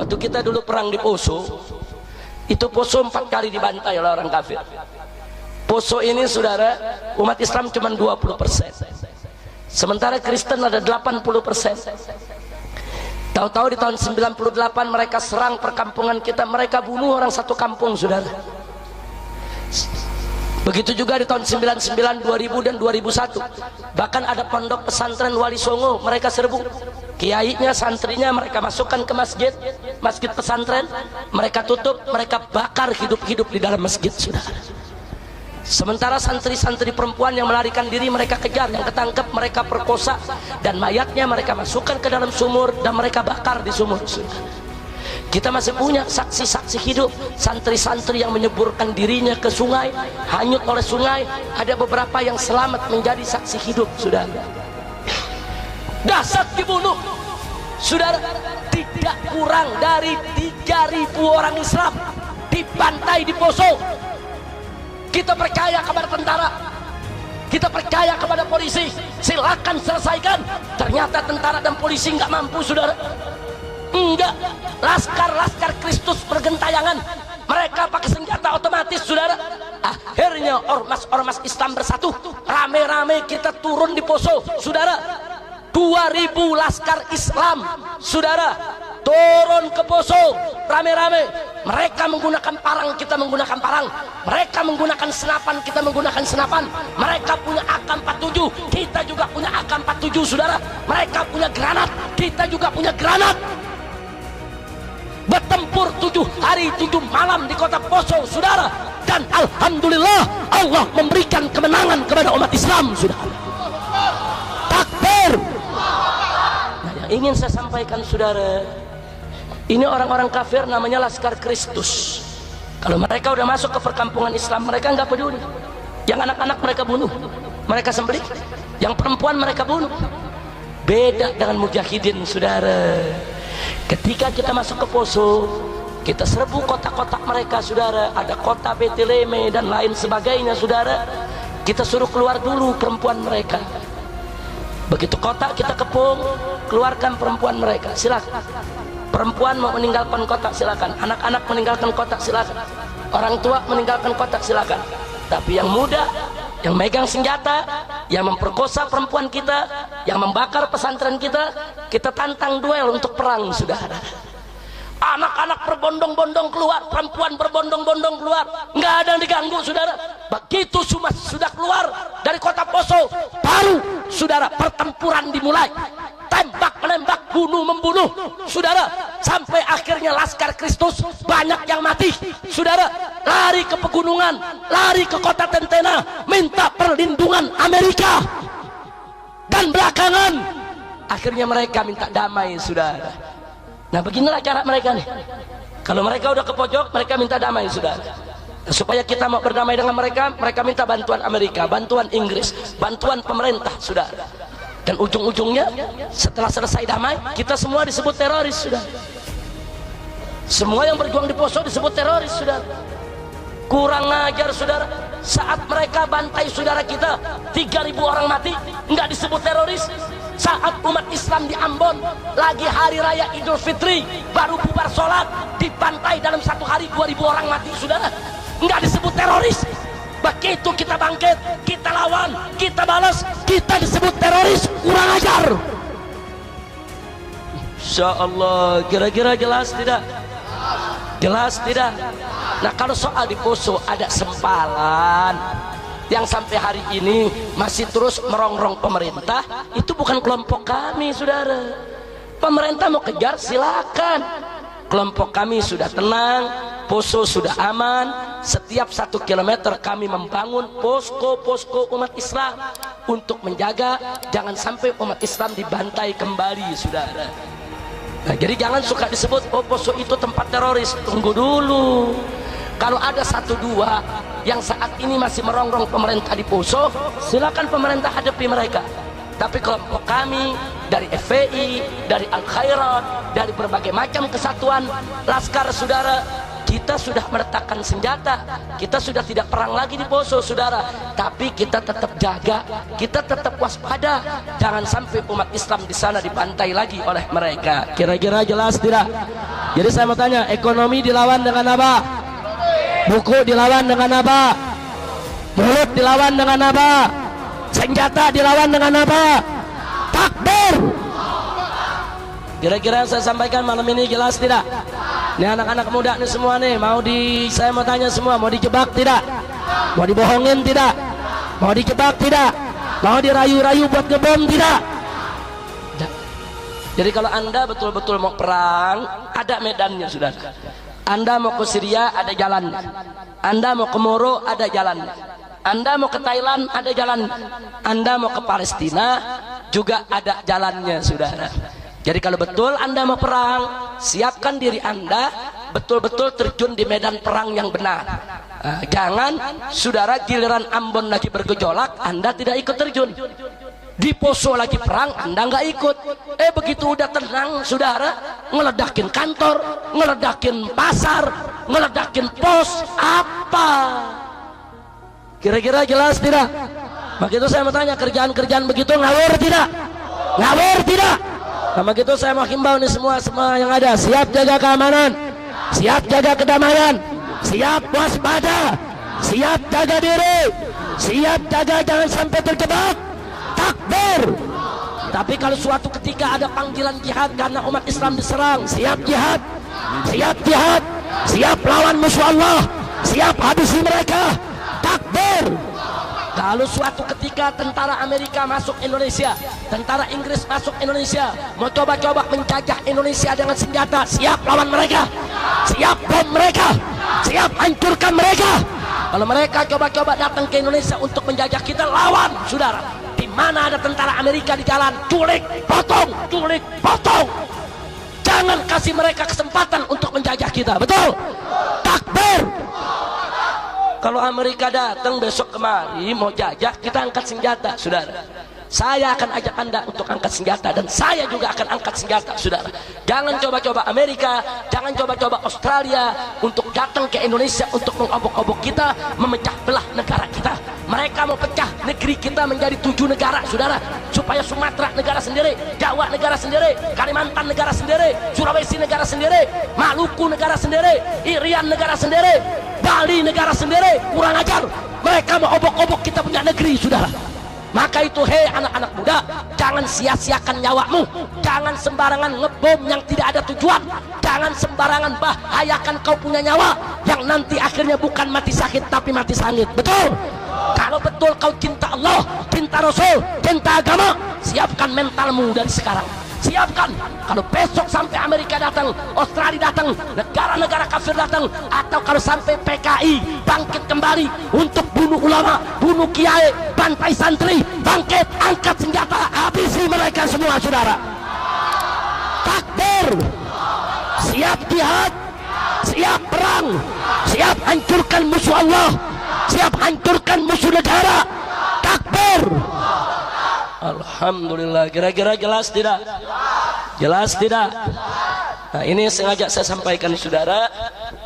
Waktu kita dulu perang di Poso, itu Poso 4 kali dibantai oleh orang kafir. Poso ini saudara, umat Islam cuma 20%, sementara Kristen ada 80%. Tahu-tahu di tahun 98 mereka serang perkampungan kita, mereka bunuh orang satu kampung saudara. Begitu juga di tahun 99, 2000 dan 2001. Bahkan ada pondok pesantren Wali Songo, mereka serbu. Kiainya, santrinya mereka masukkan ke masjid pesantren, mereka tutup, mereka bakar hidup-hidup di dalam masjid saudara. Sementara santri-santri perempuan yang melarikan diri mereka kejar, yang ketangkep mereka perkosa, dan mayatnya mereka masukkan ke dalam sumur dan mereka bakar di sumur saudara. Kita masih punya saksi-saksi hidup, santri-santri yang menyeburkan dirinya ke sungai, hanyut oleh sungai. Ada beberapa yang selamat menjadi saksi hidup saudara. Dahsyat dibunuh saudara, tidak kurang dari 3.000 orang Islam dibantai di Poso. Kita percaya kepada tentara, kita percaya kepada polisi, silakan selesaikan. Ternyata tentara dan polisi nggak mampu saudara. Enggak, laskar Kristus bergentayangan, mereka pakai senjata otomatis saudara. Akhirnya ormas-ormas Islam bersatu, rame-rame kita turun di Poso saudara. 2.000 laskar Islam saudara turun ke Poso rame-rame. Mereka menggunakan parang, kita menggunakan parang. Mereka menggunakan senapan, kita menggunakan senapan. Mereka punya AK-47, kita juga punya AK-47 saudara. Mereka punya granat, kita juga punya granat. Bertempur 7 hari 7 malam di kota Poso saudara, dan alhamdulillah Allah memberikan kemenangan kepada umat Islam saudara. Takbir. Nah, yang ingin saya sampaikan saudara, ini orang-orang kafir namanya Laskar Kristus. Kalau mereka udah masuk ke perkampungan Islam, mereka nggak peduli. Yang anak-anak mereka bunuh, mereka sembelih. Yang perempuan mereka bunuh. Beda dengan mujahidin saudara. Ketika kita masuk ke Poso, kita serbu kota-kota mereka saudara. Ada kota Beteleme dan lain sebagainya saudara. Kita suruh keluar dulu perempuan mereka. Begitu kota kita kepung, keluarkan perempuan mereka, silakan. Perempuan mau meninggalkan kota silakan, anak-anak meninggalkan kota silakan, orang tua meninggalkan kota silakan. Tapi yang muda, yang megang senjata, yang memperkosa perempuan kita, yang membakar pesantren kita tantang duel untuk perang saudara. Anak-anak berbondong-bondong keluar, perempuan berbondong-bondong keluar, nggak ada yang diganggu saudara. Begitu sudah keluar dari kota Poso, baru saudara pertempuran dimulai. Tembak menembak, bunuh membunuh saudara, sampai akhirnya Laskar Kristus banyak yang mati saudara. Lari ke pegunungan, lari ke kota Tentena, minta perlindungan Amerika, dan belakangan akhirnya mereka minta damai saudara. Nah beginilah cara mereka nih. Kalau mereka udah ke pojok, mereka minta damai saudara. Nah, supaya kita mau berdamai dengan mereka, mereka minta bantuan Amerika, bantuan Inggris, bantuan pemerintah saudara. Dan ujung-ujungnya setelah selesai damai, kita semua disebut teroris saudara. Semua yang berjuang di Poso disebut teroris saudara. Kurang ajar saudara. Saat mereka bantai saudara kita, 3.000 orang mati, nggak disebut teroris. Saat umat Islam di Ambon lagi hari raya Idul Fitri, baru bubar sholat, dibantai dalam 1 hari 2.000 orang mati saudara, nggak disebut teroris. Begitu kita bangkit, kita lawan, kita balas, kita disebut teroris. Kurang ajar. Insya Allah, kira-kira jelas tidak? Jelas tidak? Nah kalau soal di Poso ada sempalan yang sampai hari ini masih terus merongrong pemerintah, itu bukan kelompok kami saudara. Pemerintah mau kejar silakan. Kelompok kami sudah tenang, Poso sudah aman. Setiap 1 kilometer kami membangun posko-posko umat Islam untuk menjaga jangan sampai umat Islam dibantai kembali saudara. Nah, jadi jangan suka disebut oh Poso itu tempat teroris. Tunggu dulu. Kalau ada 1-2 yang saat ini masih merongrong pemerintah di Poso, silakan pemerintah hadapi mereka. Tapi kelompok kami dari FPI, dari Al-Khairat, dari berbagai macam kesatuan laskar saudara, kita sudah meletakkan senjata, kita sudah tidak perang lagi di Poso saudara. Tapi kita tetap jaga, kita tetap waspada, jangan sampai umat Islam di sana dibantai lagi oleh mereka. Kira-kira jelas tidak? Jadi saya mau tanya, ekonomi dilawan dengan apa? Buku dilawan dengan apa? Mulut dilawan dengan apa? Senjata dilawan dengan apa? Takbir. Kira-kira yang saya sampaikan malam ini jelas tidak? Ini anak-anak muda nih semua nih, saya mau tanya semua, mau dijebak tidak? Mau dibohongin tidak? Mau dijebak tidak? Mau dirayu-rayu buat ngebom tidak? Jadi kalau Anda betul-betul mau perang, ada medannya, saudara. Anda mau ke Syria, ada jalan. Anda mau ke Moro, ada jalan. Anda mau ke Thailand, ada jalan. Anda mau ke Palestina, juga ada jalannya, saudara. Jadi kalau betul Anda mau perang, siapkan diri Anda betul-betul terjun di medan perang yang benar. Jangan saudara giliran Ambon lagi bergejolak Anda tidak ikut terjun, di Poso lagi perang Anda nggak ikut. Begitu udah tenang saudara, ngeledakin kantor, ngeledakin pasar, ngeledakin pos. Apa kira-kira jelas tidak? Maka itu saya mau tanya, kerjaan-kerjaan begitu ngawur tidak? Ngawur tidak? Sama gitu saya mau himbau nih semua yang ada, siap jaga keamanan, siap jaga kedamaian, siap waspada, siap jaga diri, siap jaga jangan sampai terjebak. Takbir. Tapi kalau suatu ketika ada panggilan jihad karena umat Islam diserang, siap jihad, siap jihad, siap lawan musuh Allah, siap habisi mereka. Takbir. Kalau suatu ketika tentara Amerika masuk Indonesia, tentara Inggris masuk Indonesia, mau coba-coba menjajah Indonesia dengan senjata, siap lawan mereka, siap bom mereka, siap hancurkan mereka. Kalau mereka coba-coba datang ke Indonesia untuk menjajah kita, lawan, saudara. Di mana ada tentara Amerika di jalan, culik, potong, culik, potong. Jangan kasih mereka kesempatan untuk menjajah kita, betul? Takbir. Kalau Amerika datang besok kemari mau jajah, kita angkat senjata, saudara. Saya akan ajak Anda untuk angkat senjata, dan saya juga akan angkat senjata, saudara. Jangan coba-coba Amerika, jangan coba-coba Australia untuk datang ke Indonesia untuk mengobok-obok kita, memecah belah negara kita. Mereka mau pecah negeri kita menjadi 7 negara, saudara, supaya Sumatera negara sendiri, Jawa negara sendiri, Kalimantan negara sendiri, Sulawesi negara sendiri, Maluku negara sendiri, Irian negara sendiri, Bali negara sendiri. Kurang ajar, mereka mau obok-obok kita punya negeri, saudara. Maka itu, hei anak-anak muda, jangan sia-siakan nyawamu, jangan sembarangan ngebom yang tidak ada tujuan, jangan sembarangan bahayakan kau punya nyawa yang nanti akhirnya bukan mati sakit tapi mati sangit. Betul? Kalau betul kau cinta Allah, cinta Rasul, cinta agama, siapkan mentalmu dari sekarang. Siapkan, kalau besok sampai Amerika datang, Australia datang, negara-negara kafir datang, atau kalau sampai PKI bangkit kembali untuk bunuh ulama, bunuh kiai, bantai santri, bangkit, angkat senjata, habisi mereka semua, saudara. Takbir. Siap jihad, siap perang, siap hancurkan musuh Allah, siap hancurkan musuh negara. Takbir. Alhamdulillah. Kira-kira jelas tidak? Jelas tidak? Nah, ini sengaja saya sampaikan, saudara.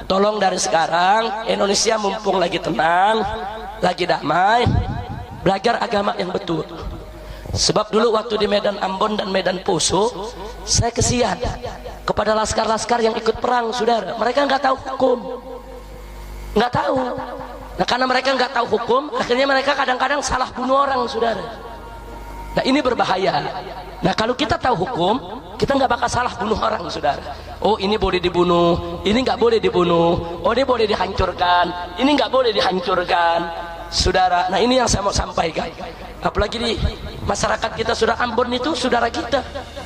Tolong dari sekarang, Indonesia mumpung lagi tenang, lagi damai, belajar agama yang betul. Sebab dulu waktu di Medan Ambon dan Medan Poso, saya kesian kepada laskar-laskar yang ikut perang, saudara. Mereka nggak tahu hukum, nggak tahu. Nah, karena mereka nggak tahu hukum, akhirnya mereka kadang-kadang salah bunuh orang, saudara. Nah, ini berbahaya. Nah, kalau kita tahu hukum, kita nggak bakal salah bunuh orang, saudara. Oh, ini boleh dibunuh, ini nggak boleh dibunuh. Oh, ini boleh dihancurkan, ini nggak boleh dihancurkan, saudara. Nah, ini yang saya mau sampaikan. Apalagi di masyarakat kita, saudara, Ambon itu saudara kita,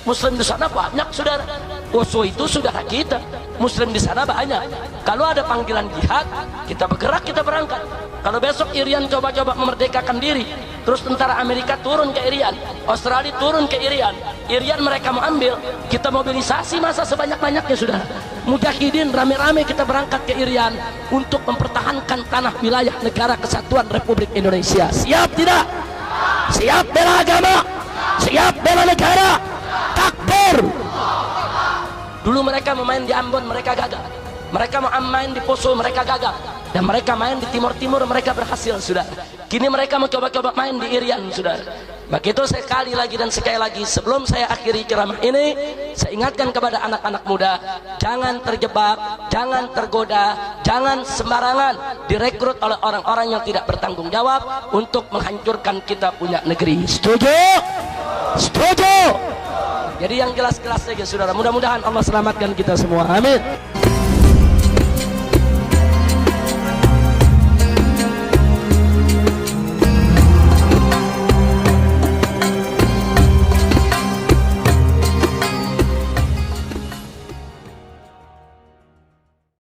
Muslim di sana banyak, saudara. Poso itu saudara kita, Muslim di sana banyak. Kalau ada panggilan jihad, kita bergerak, kita berangkat. Kalau besok Irian coba-coba memerdekakan diri, terus tentara Amerika turun ke Irian, Australia turun ke Irian, Irian mereka mau ambil, kita mobilisasi masa sebanyak-banyaknya, saudara. Mujahidin rame-rame kita berangkat ke Irian untuk mempertahankan tanah wilayah negara kesatuan Republik Indonesia. Siap tidak? Siap bela agama, siap bela negara. Takbir. Dulu mereka mau main di Ambon, mereka gagal. Mereka mau main di Poso, mereka gagal. Dan mereka main di Timur-Timur, mereka berhasil, saudara. Kini mereka mau coba-coba main di Irian, saudara. Maka itu sekali lagi dan sekali lagi sebelum saya akhiri ceramah ini, saya ingatkan kepada anak-anak muda, jangan terjebak, jangan tergoda, jangan sembarangan direkrut oleh orang-orang yang tidak bertanggung jawab untuk menghancurkan kita punya negeri. Setuju? Setuju? Jadi yang jelas-jelas saja saudara, mudah-mudahan Allah selamatkan kita semua, amin.